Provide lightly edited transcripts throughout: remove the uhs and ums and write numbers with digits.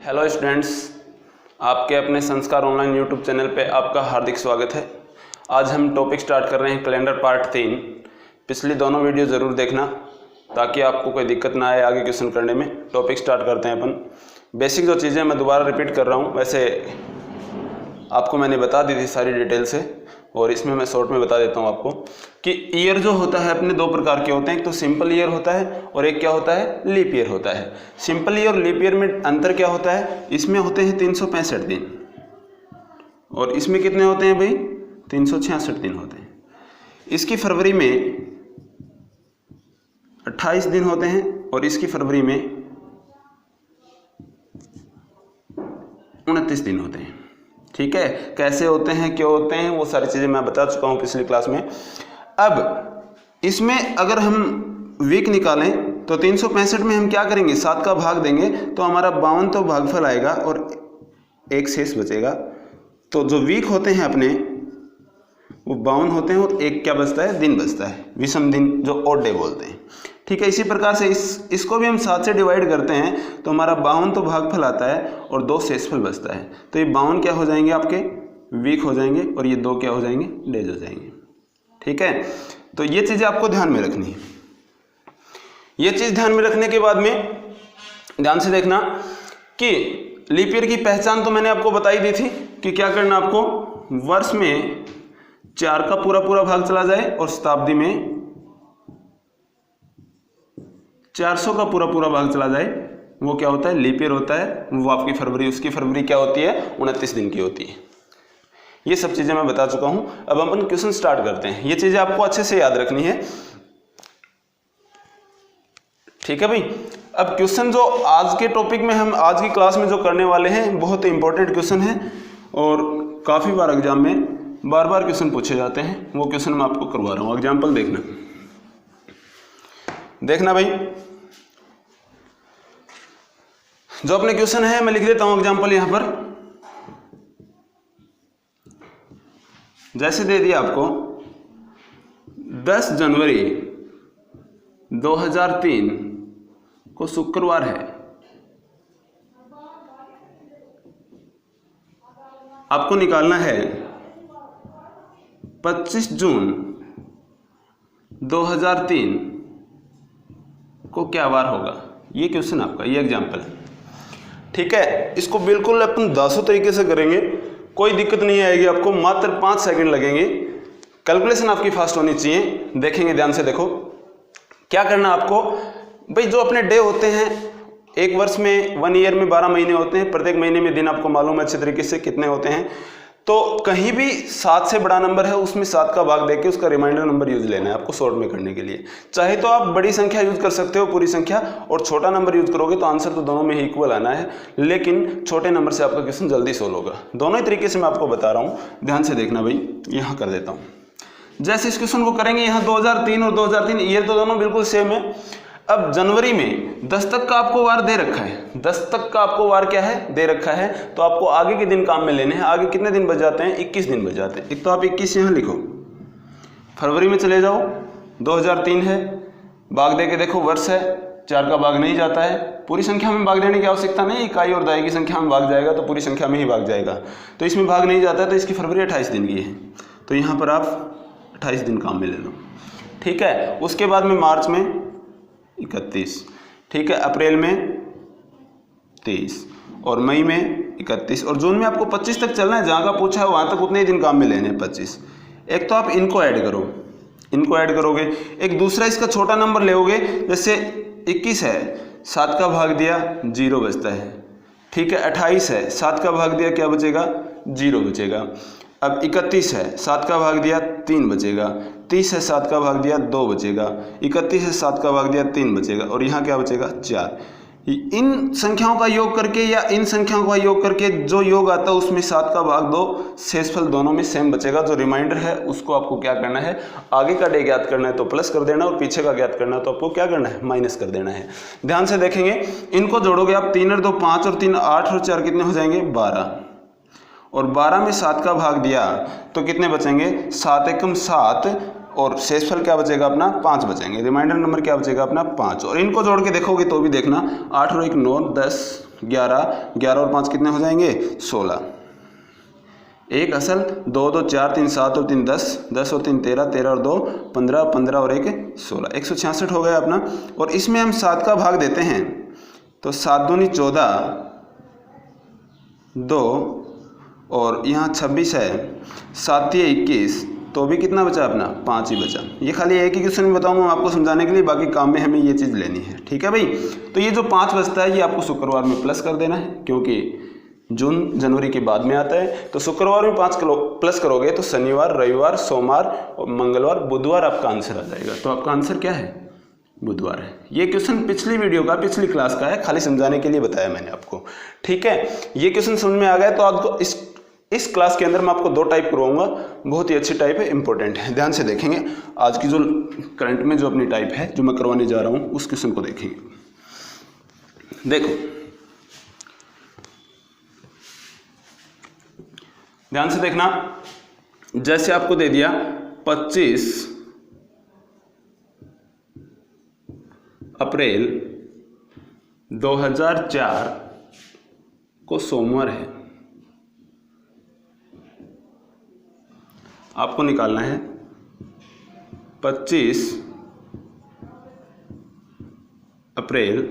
Hello students, आपके अपने संस्कार ऑनलाइन यूट्यूब चैनल पे आपका हार्दिक स्वागत है। आज हम टॉपिक स्टार्ट कर रहे हैं कैलेंडर पार्ट 3। पिछली दोनों वीडियो ज़रूर देखना ताकि आपको कोई दिक्कत ना आए आगे क्वेश्चन करने में। टॉपिक स्टार्ट करते हैं अपन। बेसिक जो चीज़ें मैं दोबारा रिपीट कर रहा हूँ, वैसे आपको मैंने बता दी थी सारी डिटेल से, और इसमें मैं शॉर्ट में बता देता हूँ आपको कि ईयर जो होता है अपने दो प्रकार के होते हैं। एक तो सिंपल ईयर होता है और एक क्या होता है, लीप ईयर होता है। सिंपल ईयर और लीप ईयर में अंतर क्या होता है, इसमें होते हैं 365 दिन और इसमें कितने होते हैं भाई, 366 दिन होते हैं। इसकी फरवरी में 28 दिन होते हैं और इसकी फरवरी में 29 दिन होते हैं। ठीक है, कैसे होते हैं, क्यों होते हैं, वो सारी चीज़ें मैं बता चुका हूँ पिछली क्लास में। अब इसमें अगर हम वीक निकालें तो 365 में हम क्या करेंगे, 7 का भाग देंगे तो हमारा 52 तो भागफल आएगा और एक शेष बचेगा। तो जो वीक होते हैं अपने वो 52 होते हैं और एक क्या बचता है, दिन बचता है, विषम दिन जो ऑड डे बोलते हैं। ठीक है, इसी प्रकार से इसको भी हम 7 से डिवाइड करते हैं तो हमारा 52 तो भागफल आता है और 2 शेषफल बचता है। तो ये 52 क्या हो जाएंगे, आपके वीक हो जाएंगे और ये 2 क्या हो जाएंगे, डेज हो जाएंगे। ठीक है, तो ये चीज़ें आपको ध्यान में रखनी है। ये चीज़ ध्यान में रखने के बाद में ध्यान से देखना कि लीप ईयर की पहचान तो मैंने आपको बताई दी थी कि क्या करना, आपको वर्ष में 4 का पूरा भाग चला जाए और शताब्दी में 400 का पूरा भाग चला जाए, वो क्या होता है, लीप ईयर होता है। वो आपकी फरवरी, उसकी फरवरी क्या होती है, 29 दिन की होती है। ये सब चीज़ें मैं बता चुका हूं। अब अपन क्वेश्चन स्टार्ट करते हैं। ये चीज़ें आपको अच्छे से याद रखनी है। ठीक है भाई, अब क्वेश्चन जो आज के टॉपिक में हम आज की क्लास में जो करने वाले हैं बहुत इंपॉर्टेंट क्वेश्चन है और काफ़ी बार एग्जाम में बार क्वेश्चन पूछे जाते हैं। वो क्वेश्चन मैं आपको करवा रहा हूँ। एग्जाम्पल देखना भाई, जो अपने क्वेश्चन है मैं लिख देता हूं एग्जाम्पल यहां पर। जैसे दे दिया आपको 10 जनवरी 2003 को शुक्रवार है। आपको निकालना है 25 जून 2003 को क्या वार होगा। ये क्वेश्चन आपका, ये एग्जाम्पल है। ठीक है, इसको बिल्कुल अपन 10 तरीके से करेंगे, कोई दिक्कत नहीं आएगी आपको। मात्र 5 सेकंड लगेंगे। कैलकुलेशन आपकी फास्ट होनी चाहिए। देखेंगे, ध्यान से देखो क्या करना आपको भाई। जो अपने डे होते हैं एक वर्ष में, 1 ईयर में 12 महीने होते हैं। प्रत्येक महीने में दिन आपको मालूम है अच्छे तरीके से कितने होते हैं। तो कहीं भी 7 से बड़ा नंबर है उसमें 7 का भाग देके उसका रिमाइंडर नंबर यूज लेना है आपको शॉर्ट में करने के लिए। चाहे तो आप बड़ी संख्या यूज कर सकते हो, पूरी संख्या, और छोटा नंबर यूज करोगे तो आंसर तो दोनों में ही इक्वल आना है, लेकिन छोटे नंबर से आपका क्वेश्चन जल्दी सोल्व होगा। दोनों ही तरीके से मैं आपको बता रहा हूँ, ध्यान से देखना भाई। यहाँ कर देता हूँ, जैसे इस क्वेश्चन को करेंगे, यहाँ 2003 और 2003 ईयर तो दोनों बिल्कुल सेम है। अब जनवरी में 10 तक का आपको वार दे रखा है, 10 तक का आपको वार क्या है, दे रखा है। तो आपको आगे के दिन काम में लेने हैं। आगे कितने दिन बच जाते हैं, 21 दिन बच जाते हैं। एक तो आप 21 यहाँ लिखो, फरवरी में चले जाओ, 2003 है, भाग दे के देखो, वर्ष है, 4 का भाग नहीं जाता है। पूरी संख्या में भाग देने की आवश्यकता नहीं, इकाई और दाई की संख्या में भाग जाएगा तो पूरी संख्या में ही भाग जाएगा। तो इसमें भाग नहीं जाता है तो इसकी फरवरी 28 दिन की है, तो यहाँ पर आप 28 दिन काम में ले लो। ठीक है, उसके बाद में मार्च में 31, ठीक है, अप्रैल में 23 और मई में 31 और जून में आपको 25 तक चलना है। जहाँ का पूछा है वहाँ तक उतने ही दिन काम में लेने हैं, 25। एक तो आप इनको ऐड करो, इनको ऐड करोगे। एक दूसरा इसका छोटा नंबर लेओगे, जैसे 21 है, 7 का भाग दिया, 0 बचता है। ठीक है, 28 है, 7 का भाग दिया, क्या बचेगा, 0 बचेगा। अब 31 है, 7 का भाग दिया, 3 बचेगा। 30 है, 7 का भाग दिया, 2 बचेगा। 31 है, 7 का भाग दिया, 3 बचेगा और यहाँ क्या बचेगा, 4। इन संख्याओं का योग करके या इन संख्याओं का योग करके जो योग आता है उसमें 7 का भाग 2, शेषफल दोनों में सेम बचेगा। जो रिमाइंडर है उसको आपको क्या करना है, आगे का डे ज्ञात करना है तो प्लस कर देना, और पीछे का ज्ञात करना है तो आपको क्या करना है, माइनस कर देना है। ध्यान से देखेंगे, इनको जोड़ोगे आप, 3 और 2 5 और 3 8 और 4 कितने हो जाएंगे, 12। और 12 में 7 का भाग दिया तो कितने बचेंगे, 7 एकम 7 और शेषफल क्या बचेगा अपना 5 बचेंगे, रिमाइंडर नंबर क्या बचेगा अपना 5। और इनको जोड़ के देखोगे तो भी देखना 8 और 1 9 10 11, 11 और 5 कितने हो जाएंगे 16, एक असल, 2 2 4 3 7 और 3 10, 10 और 3 13, 13 और 2 15, 15 और 1 16, 166 हो गया अपना। और इसमें हम 7 का भाग देते हैं तो 7 दूनी 14, 2 और यहाँ 26 है, 7 या 21, तो भी कितना बचा अपना 5 ही बचा। ये खाली एक ही क्वेश्चन में बताऊंगा मैं आपको समझाने के लिए, बाकी काम में हमें ये चीज़ लेनी है, ठीक है भाई। तो ये जो 5 बचता है ये आपको शुक्रवार में प्लस कर देना है, क्योंकि जून जनवरी के बाद में आता है। तो शुक्रवार में 5 किलो प्लस करोगे तो शनिवार, रविवार, सोमवार और मंगलवार, बुधवार आपका आंसर आ जाएगा। तो आपका आंसर क्या है बुधवार है। ये क्वेश्चन पिछली वीडियो का, पिछली क्लास का है, खाली समझाने के लिए बताया मैंने आपको, ठीक है। ये क्वेश्चन समझ में आ गया तो आपको इस क्लास के अंदर मैं आपको 2 टाइप करवाऊंगा, बहुत ही अच्छी टाइप है, इंपॉर्टेंट है, ध्यान से देखेंगे। आज की जो करंट में जो अपनी टाइप है जो मैं करवाने जा रहा हूँ उस क्वेश्चन को देखेंगे। देखो ध्यान से देखना, जैसे आपको दे दिया 25 अप्रैल 2004 को सोमवार है, आपको निकालना है 25 अप्रैल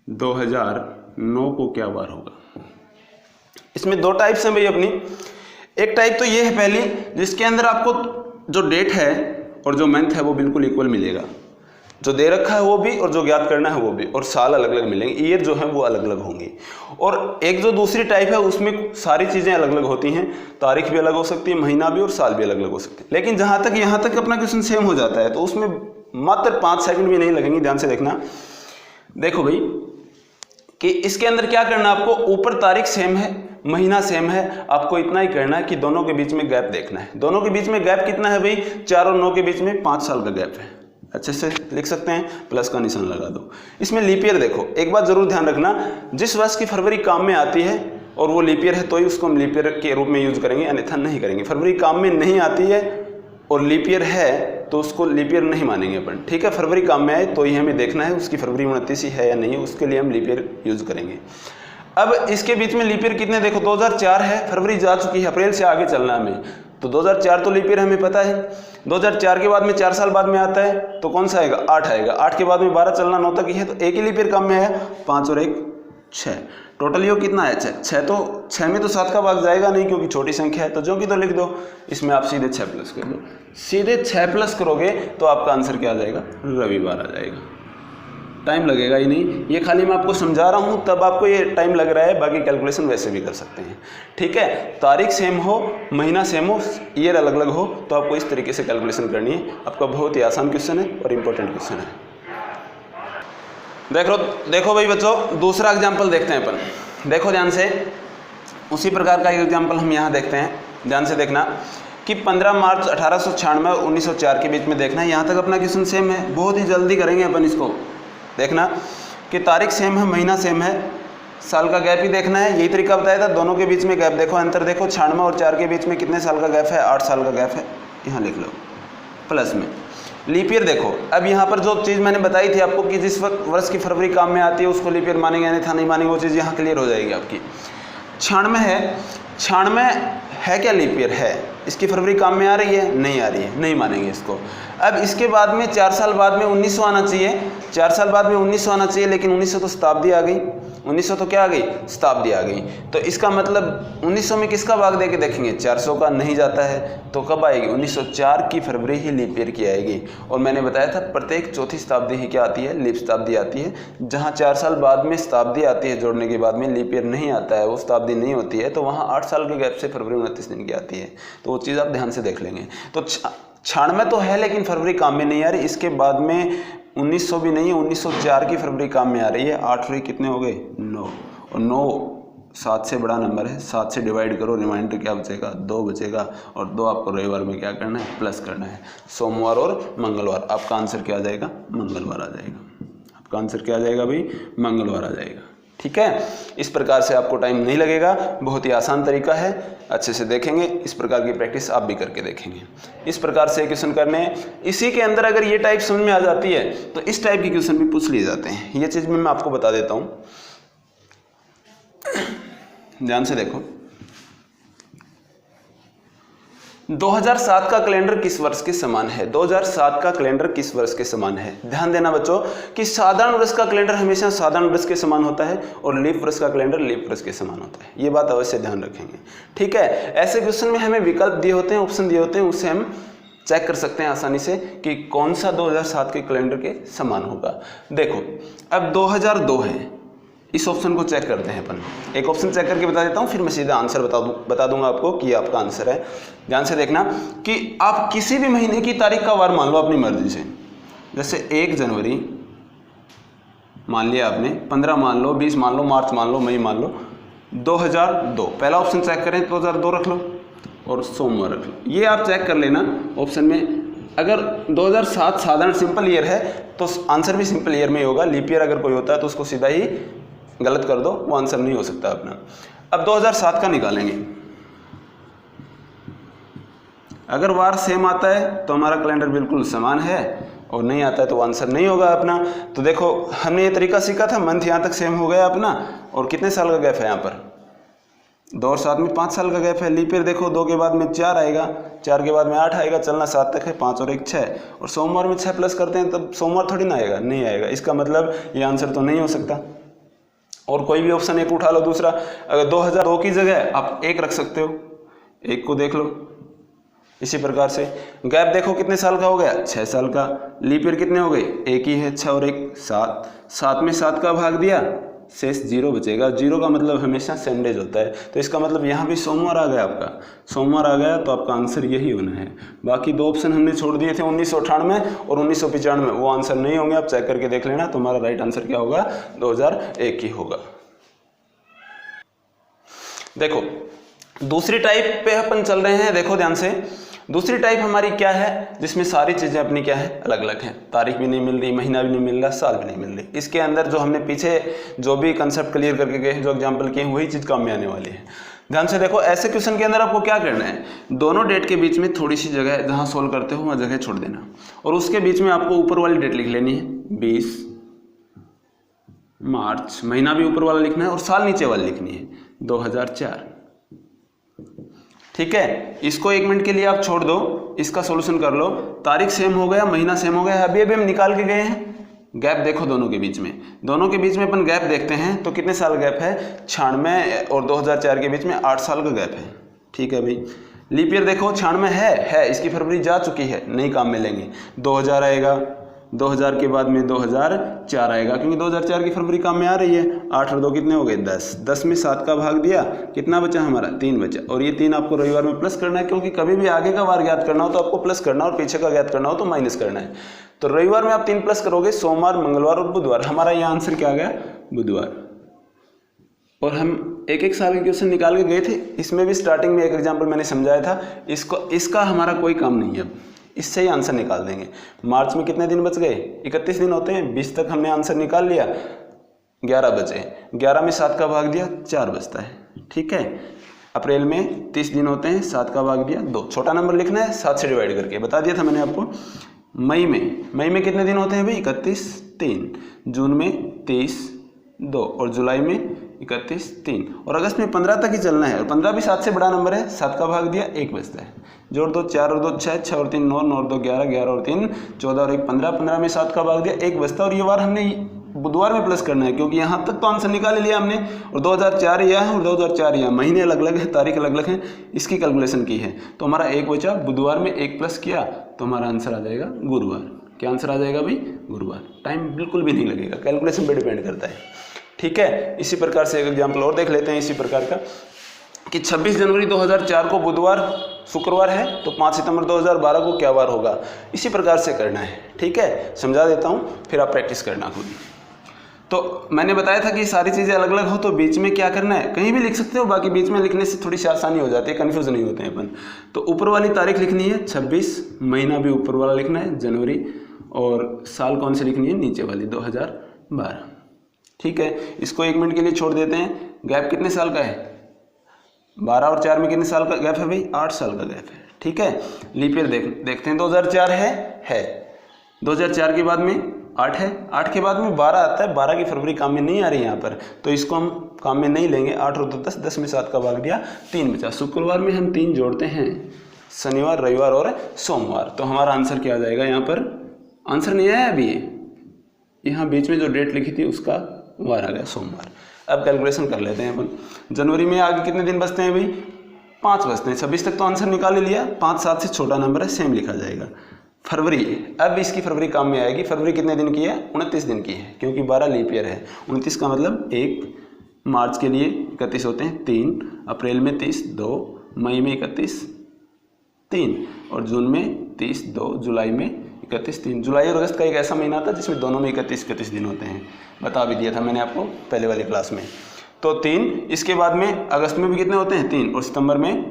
2009 को क्या वार होगा। इसमें 2 टाइप्स हैं भाई अपनी। एक टाइप तो ये है पहली, जिसके अंदर आपको जो डेट है और जो मंथ है वो बिल्कुल इक्वल मिलेगा, जो दे रखा है वो भी और जो ज्ञात करना है वो भी, और साल अलग अलग मिलेंगे, ईयर जो है वो अलग अलग होंगी। और एक जो दूसरी टाइप है उसमें सारी चीज़ें अलग अलग होती हैं, तारीख भी अलग हो सकती है, महीना भी और साल भी अलग अलग हो सकते हैं। लेकिन जहाँ तक यहाँ तक अपना क्वेश्चन सेम हो जाता है तो उसमें मात्र 5 सेकंड भी नहीं लगेंगे। ध्यान से देखना, देखो भाई कि इसके अंदर क्या करना, आपको ऊपर तारीख सेम है, महीना सेम है, आपको इतना ही करना है कि दोनों के बीच में गैप देखना है। दोनों के बीच में गैप कितना है भाई, 4 और 9 के बीच में 5 साल का गैप है। अच्छे से लिख सकते हैं, प्लस का निशान लगा दो। इसमें लीप ईयर देखो, एक बात जरूर ध्यान रखना, जिस वर्ष की फरवरी काम में आती है और वो लीप ईयर है तो ही उसको हम लीप ईयर के रूप में यूज करेंगे, अन्यथा नहीं करेंगे। फरवरी काम में नहीं आती है और लीप ईयर है तो उसको लीप ईयर नहीं मानेंगे अपन, ठीक है। फरवरी काम में आए तो ही हमें देखना है उसकी फरवरी 29 ही है या नहीं, उसके लिए हम लीप ईयर यूज करेंगे। अब इसके बीच में लीप ईयर कितने देखो, 2004 है, फरवरी जा चुकी है, अप्रैल से आगे चलना हमें, तो 2004 तो लीप ईयर हमें पता है। 2004 के बाद में 4 साल बाद में आता है तो कौन सा आएगा, 8 आएगा। 8 के बाद में 12 चलना, 9 तक ही है, तो एक ही लीप ईयर काम में आया, 5 और 1 6, टोटल यो कितना है 6। तो 6 में तो 7 का भाग जाएगा नहीं क्योंकि छोटी संख्या है, तो जो कि तो लिख दो, इसमें आप सीधे 6 प्लस कर दो। सीधे 6 प्लस करोगे तो आपका आंसर क्या आ जाएगा, रविवार आ जाएगा। टाइम लगेगा ही नहीं, ये खाली मैं आपको समझा रहा हूँ तब आपको ये टाइम लग रहा है, बाकी कैलकुलेशन वैसे भी कर सकते हैं, ठीक है। तारीख सेम हो, महीना सेम हो, ईयर अलग अलग हो, तो आपको इस तरीके से कैलकुलेशन करनी है। आपका बहुत ही आसान क्वेश्चन है और इम्पोर्टेंट क्वेश्चन है। देखो भाई बच्चों, दूसरा एग्जाम्पल देखते हैं अपन। देखो ध्यान से, उसी प्रकार का एक एग्जाम्पल हम यहाँ देखते हैं। ध्यान से देखना कि 15 मार्च 1896 और 1904 के बीच में देखना है। यहाँ तक अपना क्वेश्चन सेम है, बहुत ही जल्दी करेंगे अपन इसको। देखना कि तारीख सेम है, महीना सेम है, साल का गैप ही देखना है, यही तरीका बताया था। दोनों के बीच में गैप देखो, अंतर देखो, 96 और 4 के बीच में कितने साल का गैप है, 8 साल का गैप है, यहाँ लिख लो प्लस में। लीप ईयर देखो, अब यहाँ पर जो चीज़ मैंने बताई थी आपको कि जिस वक्त वर्ष की फरवरी काम में आती है उसको लीप ईयर मानेंगे, अन्यथा नहीं मानेंगे, वो चीज़ यहाँ क्लियर हो जाएगी आपकी। 96 है, 96 है क्या लीप ईयर है, इसकी फरवरी काम में आ रही है, नहीं आ रही है, नहीं मानेंगे इसको। अब इसके बाद में 4 साल बाद में 1900 आना चाहिए, 4 साल बाद में 1900 आना चाहिए, लेकिन 1900 तो शताब्दी आ गई, 1900 तो क्या आ गई, शताब्दी आ गई। तो इसका मतलब 1900 में किसका भाग दे के देखेंगे, 400 का नहीं जाता है, तो कब आएगी, 1904 की फरवरी ही लीप ईयर की आएगी। और मैंने बताया था प्रत्येक चौथी शताब्दी ही क्या आती है, लीप शताब्दी आती है। जहाँ 4 साल बाद में शताब्दी आती है जोड़ने के बाद में, लीप ईयर नहीं आता है, वो शताब्दी नहीं होती है, तो वहाँ 8 साल के गैप से फरवरी 29 दिन की आती है। तो वो चीज़ आप ध्यान से देख लेंगे। तो 96 तो है लेकिन फरवरी काम में नहीं आ रही, इसके बाद में 1900 भी नहीं है, 1904 की फरवरी काम में आ रही है। 8 और 1 कितने हो गए, 9, और 9 7 से बड़ा नंबर है, 7 से डिवाइड करो, रिमाइंडर क्या बचेगा, 2 बचेगा, और 2 आपको रविवार में क्या करना है, प्लस करना है। सोमवार और मंगलवार, आपका आंसर क्या आ जाएगा, मंगलवार आ जाएगा। आपका आंसर क्या आ जाएगा भाई, मंगलवार आ जाएगा, ठीक है। इस प्रकार से आपको टाइम नहीं लगेगा, बहुत ही आसान तरीका है, अच्छे से देखेंगे। इस प्रकार की प्रैक्टिस आप भी करके देखेंगे। इस प्रकार से क्वेश्चन करने हैं। इसी के अंदर अगर ये टाइप समझ में आ जाती है तो इस टाइप के क्वेश्चन भी पूछ लिए जाते हैं। ये चीज़ मैं आपको बता देता हूँ। ध्यान से देखो, 2007 का कैलेंडर किस वर्ष के समान है? 2007 का कैलेंडर किस वर्ष के समान है? ध्यान देना बच्चों कि साधारण वर्ष का कैलेंडर हमेशा साधारण वर्ष के समान होता है और लीप वर्ष का कैलेंडर लीप वर्ष के समान होता है। ये बात अवश्य ध्यान रखेंगे, ठीक है। ऐसे क्वेश्चन में हमें विकल्प दिए होते हैं, ऑप्शन दिए होते हैं, उससे हम चेक कर सकते हैं आसानी से कि कौन सा 2007 के कैलेंडर के समान होगा। देखो अब 2002 है, इस ऑप्शन को चेक करते हैं अपन। एक ऑप्शन चेक करके बता देता हूँ, फिर मैं सीधा आंसर बता दूंगा आपको कि आपका आंसर है। ध्यान से देखना कि आप किसी भी महीने की तारीख का वार मान लो अपनी मर्जी से, जैसे 1 जनवरी मान लिया आपने, 15 मान लो, 20 मान लो, मार्च मान लो, मई मान लो, 2002 पहला ऑप्शन चेक करें 2002 रख लो और सोमवार रख लो। ये आप चेक कर लेना ऑप्शन में। अगर 2007 साधारण सिंपल ईयर है तो आंसर भी सिंपल ईयर में ही होगा। लीप ईयर अगर कोई होता है तो उसको सीधा ही गलत कर दो, वो आंसर नहीं हो सकता अपना। अब 2007 का निकालेंगे। अगर वार सेम आता है तो हमारा कैलेंडर बिल्कुल समान है, और नहीं आता है तो आंसर नहीं होगा अपना। तो देखो हमने ये तरीका सीखा था, मंथ यहाँ तक सेम हो गया अपना, और कितने साल का गैप है यहाँ पर? 2 और 7 में 5 साल का गैप है। लीप ईयर देखो 2 के बाद में 4 आएगा, 4 के बाद में 8 आएगा, चलना 7 तक है, 5 और 1 6, और सोमवार में 6 प्लस करते हैं तब सोमवार थोड़ी ना आएगा, नहीं आएगा। इसका मतलब ये आंसर तो नहीं हो सकता। और कोई भी ऑप्शन एक उठा लो दूसरा। अगर 2002 की जगह आप 1 रख सकते हो, 1 को देख लो। इसी प्रकार से गैप देखो कितने साल का हो गया? 6 साल का। लीप ईयर कितने हो गए? 1 ही है, 6 और 1 7, 7 में 7 का भाग दिया, शेष 0 बचेगा। 0 का मतलब हमेशा सेम डेज होता है, तो इसका मतलब यहाँ भी सोमवार आ गया आपका। सोमवार आ गया तो आपका आंसर यही होना है। बाकी 2 ऑप्शन हमने छोड़ दिए थे 1998 और 1995, वो आंसर नहीं होंगे, आप चेक करके देख लेना। तुम्हारा राइट आंसर क्या होगा? 2001 ही होगा। देखो दूसरी टाइप पे अपन चल रहे हैं। देखो ध्यान से, दूसरी टाइप हमारी क्या है जिसमें सारी चीज़ें अपनी क्या है? अलग अलग हैं। तारीख भी नहीं मिल रही, महीना भी नहीं मिल रहा, साल भी नहीं मिल रही। इसके अंदर जो हमने पीछे जो भी कंसेप्ट क्लियर करके गए, जो एग्जांपल किए, वही चीज़ काम में आने वाली है। ध्यान से देखो, ऐसे क्वेश्चन के अंदर आपको क्या करना है? दोनों डेट के बीच में थोड़ी सी जगह जहाँ सोल्व करते हो वहाँ जगह छोड़ देना, और उसके बीच में आपको ऊपर वाली डेट लिख लेनी है 20 मार्च, महीना भी ऊपर वाला लिखना है और साल नीचे वाली लिखनी है 2004। ठीक है, इसको 1 मिनट के लिए आप छोड़ दो, इसका सॉल्यूशन कर लो। तारीख सेम हो गया, महीना सेम हो गया, अभी हम निकाल के गए हैं। गैप देखो दोनों के बीच में, दोनों के बीच में अपन गैप देखते हैं तो कितने साल गैप है? 96 और 2004 के बीच में 8 साल का गैप है। ठीक है भाई। लीप ईयर देखो 96 है, इसकी फरवरी जा चुकी है, नहीं काम में लेंगे। 2000 आएगा, 2000 के बाद में 2004 आएगा, क्योंकि 2004 की फरवरी काम में आ रही है। 8 और 2 कितने हो गए? 10, 10 में 7 का भाग दिया, कितना बचा हमारा? 3 बचा। और ये 3 आपको रविवार में प्लस करना है, क्योंकि कभी भी आगे का वार ज्ञात करना हो तो आपको प्लस करना, और पीछे का ज्ञात करना हो तो माइनस करना है। तो रविवार में आप 3 प्लस करोगे, सोमवार, मंगलवार और बुधवार। हमारा यहाँ आंसर क्या आ गया? बुधवार। और हम एक साल के क्वेश्चन निकाल के गए थे, इसमें भी स्टार्टिंग में एक एग्जाम्पल मैंने समझाया था। इसका हमारा कोई काम नहीं है, अब इससे ही आंसर निकाल देंगे। मार्च में कितने दिन बच गए? 31 दिन होते हैं, 20 तक हमने आंसर निकाल लिया, 11 बचे। 11 में 7 का भाग दिया, 4 बचता है। ठीक है। अप्रैल में 30 दिन होते हैं, 7 का भाग दिया, 2। छोटा नंबर लिखना है, 7 से डिवाइड करके, बता दिया था मैंने आपको। मई में कितने दिन होते हैं भाई? 31 3। जून में 30 2, और जुलाई में 31 3, और अगस्त में 15 तक ही चलना है। और 15 भी 7 से बड़ा नंबर है, 7 का भाग दिया, 1 बचता है। जोड़ दो, 4 और 2 6, 6 और 3 9, 9 और 2 11, 11 और 3 14 और 1 15, 15 में 7 का भाग दिया, 1 बचता। और ये बार हमने बुधवार में प्लस करना है, क्योंकि यहाँ तक तो आंसर निकाल लिया हमने। और 2004 यह है और 2004 यह, महीने अलग अलग है, तारीख अलग अलग है, इसकी कैलकुलेशन की है। तो हमारा 1 बचा, बुधवार में 1 प्लस किया तो हमारा आंसर आ जाएगा गुरुवार। क्या आंसर आ जाएगा भाई? गुरुवार। टाइम बिल्कुल भी नहीं लगेगा, कैलकुलेशन पे डिपेंड करता है। ठीक है। इसी प्रकार से एक एग्जाम्पल और देख लेते हैं इसी प्रकार का, कि 26 जनवरी 2004 को बुधवार शुक्रवार है, तो 5 सितंबर 2012 को क्या वार होगा? इसी प्रकार से करना है। ठीक है, समझा देता हूँ, फिर आप प्रैक्टिस करना खुद। तो मैंने बताया था कि सारी चीज़ें अलग अलग हो तो बीच में क्या करना है? कहीं भी लिख सकते हो, बाकी बीच में लिखने से थोड़ी सी आसानी हो जाती है, कन्फ्यूज नहीं होते हैं अपन। तो ऊपर वाली तारीख लिखनी है 26, महीना भी ऊपर वाला लिखना है जनवरी, और साल कौन सी लिखनी है? नीचे वाली 2012। ठीक है, इसको 1 मिनट के लिए छोड़ देते हैं। गैप कितने साल का है? 12 और 4 में कितने साल का गैप है भाई? 8 साल का गैप है। ठीक है। लीप ईयर देखते हैं, 2004 है। 2004 के बाद में 8 है, 8 के बाद में 12 आता है, 12 की फरवरी काम में नहीं आ रही है यहाँ पर, तो इसको हम काम में नहीं लेंगे। 8 और 2 10, 10 में 7 का भाग दिया, 3 बचा। शुक्रवार में हम 3 जोड़ते हैं, शनिवार, रविवार और सोमवार, तो हमारा आंसर क्या आ जाएगा यहाँ पर? आंसर नहीं आया अभी, यहाँ बीच में जो डेट लिखी थी उसका वार आ गया, सोमवार। अब कैलकुलेशन कर लेते हैं अपन। जनवरी में आगे कितने दिन बचते हैं भाई? 5 बचते हैं। 26 तक तो आंसर निकाल ही लिया, 5 7 से छोटा नंबर है, सेम लिखा जाएगा। फरवरी, अब इसकी फरवरी काम में आएगी। फरवरी कितने दिन की है? 29 दिन की है, क्योंकि 12 लीप ईयर है। 29 का मतलब 1 मार्च के लिए 31 होते हैं, 3 अप्रैल में 30, 2 मई में 31, 3 और जून में 30, 2 जुलाई में 31, 3। जुलाई और अगस्त का एक ऐसा महीना था जिसमें दोनों में 31 दिन होते हैं, बता भी दिया था मैंने आपको पहले वाली क्लास में। तो 3, इसके बाद में अगस्त में भी कितने होते हैं? 3, और सितंबर में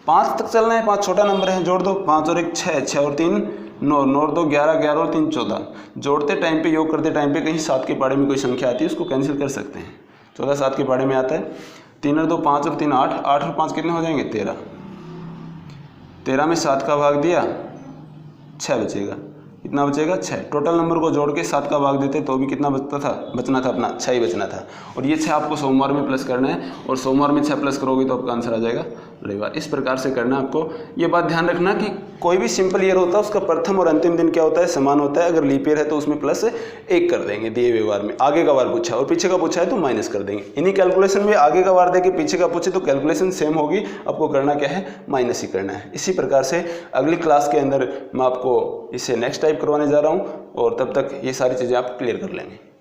5 तक चलना है, 5 छोटा नंबर है, जोड़ दो, 5 और 1 6, 6 और 3 9, 9 और 2 11, 11 और 3 14। जोड़ते टाइम पे, योग करते टाइम पे कहीं 7 के पाड़े में कोई संख्या आती है, उसको कैंसिल कर सकते हैं। 14 7 के पाड़े में आता है, 3 और 2 5 और 3 8, 8 और 5 कितने हो जाएंगे? 13। 13 में 7 का भाग दिया, 6 बचेगा। कितना बचेगा? 6। टोटल नंबर को जोड़ के 7 का भाग देते तो भी कितना बचना था अपना? 6 ही बचना था। और ये 6 आपको सोमवार में प्लस करना है, और सोमवार में 6 प्लस करोगे तो आपका आंसर आ जाएगा रविवार। इस प्रकार से करना आपको। ये बात ध्यान रखना कि कोई भी सिंपल ईयर होता है उसका प्रथम और अंतिम दिन क्या होता है? समान होता है। अगर लीप ईयर है तो उसमें प्लस 1 कर देंगे दिए हुए वार में। आगे का वार पूछा और पीछे का पूछा है तो माइनस कर देंगे। इन्हीं कैलकुलेशन में आगे का वार दे के पीछे का पूछे तो कैलकुलेशन सेम होगी, आपको करना क्या है? माइनस ही करना है। इसी प्रकार से अगली क्लास के अंदर मैं आपको इसे नेक्स्ट टाइप करवाने जा रहा हूँ, और तब तक ये सारी चीज़ें आप क्लियर कर लेंगे।